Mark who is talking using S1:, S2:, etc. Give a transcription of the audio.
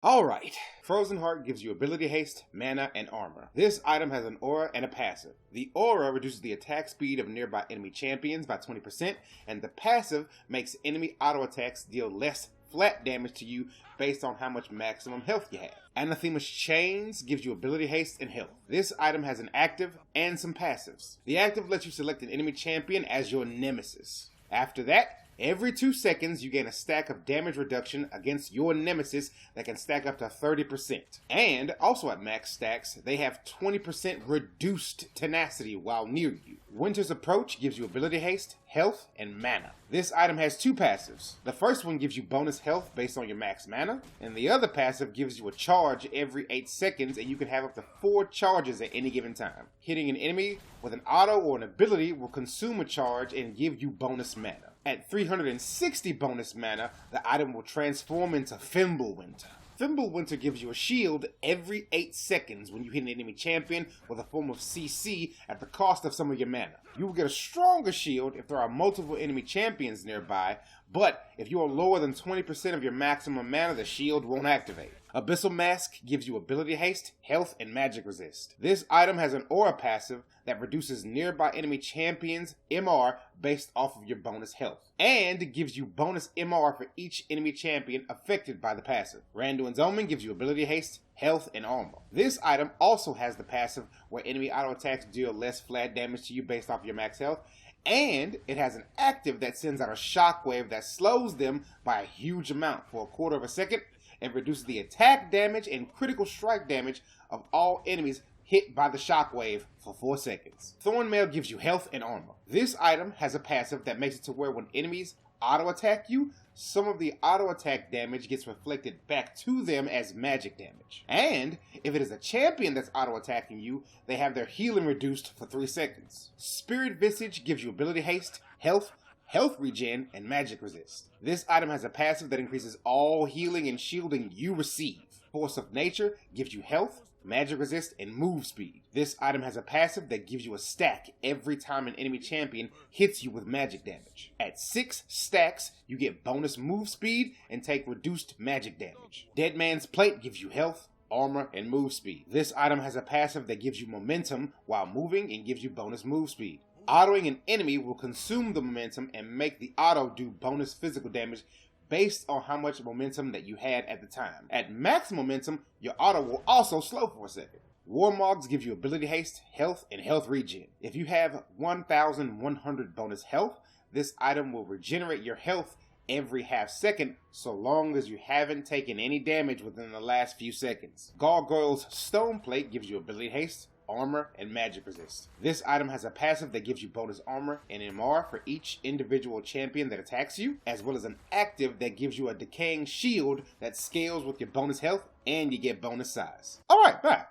S1: Alright, Frozen Heart gives you ability haste, mana, and armor. This item has an aura and a passive. The aura reduces the attack speed of nearby enemy champions by 20%, and the passive makes enemy auto attacks deal less flat damage to you based on how much maximum health you have. Anathema's Chains gives you ability haste and health. This item has an active and some passives. The active lets you select an enemy champion as your nemesis. After that, every 2 seconds, you gain a stack of damage reduction against your nemesis that can stack up to 30%. And also at max stacks, they have 20% reduced tenacity while near you. Winter's Approach gives you ability haste, health, and mana. This item has 2 passives. The first one gives you bonus health based on your max mana, and the other passive gives you a charge every 8 seconds, and you can have up to 4 charges at any given time. Hitting an enemy with an auto or an ability will consume a charge and give you bonus mana. At 360 bonus mana, the item will transform into Fimbulwinter. Fimbulwinter gives you a shield every 8 seconds when you hit an enemy champion with a form of CC at the cost of some of your mana. You will get a stronger shield if there are multiple enemy champions nearby, but if you are lower than 20% of your maximum mana, the shield won't activate. Abyssal Mask gives you ability haste, health, and magic resist. This item has an aura passive that reduces nearby enemy champions' MR based off of your bonus health, and gives you bonus MR for each enemy champion affected by the passive. Randuin's Omen gives you ability haste, health, and armor. This item also has the passive where enemy auto attacks deal less flat damage to you based off your max health, and it has an active that sends out a shockwave that slows them by a huge amount for a quarter of a second and reduces the attack damage and critical strike damage of all enemies hit by the shockwave for 4 seconds. Thornmail gives you health and armor. This item has a passive that makes it to where when enemies auto attack you, some of the auto attack damage gets reflected back to them as magic damage. And if it is a champion that's auto attacking you, they have their healing reduced for 3 seconds. Spirit Visage gives you ability haste, health regen, and magic resist. This item has a passive that increases all healing and shielding you receive. Force of Nature gives you health, magic resist, and move speed. This item has a passive that gives you a stack every time an enemy champion hits you with magic damage. At 6 stacks, you get bonus move speed and take reduced magic damage. Dead Man's Plate gives you health, armor, and move speed. This item has a passive that gives you momentum while moving and gives you bonus move speed. Autoing an enemy will consume the momentum and make the auto do bonus physical damage based on how much momentum that you had at the time. At max momentum, your auto will also slow for a second. Warmogs give you ability haste, health, and health regen. If you have 1,100 bonus health, this item will regenerate your health every half second so long as you haven't taken any damage within the last few seconds. Gargoyle's Stone Plate gives you ability haste, armor, and magic resist. This item has a passive that gives you bonus armor and MR for each individual champion that attacks you, as well as an active that gives you a decaying shield that scales with your bonus health and you get bonus size. Alright, bye.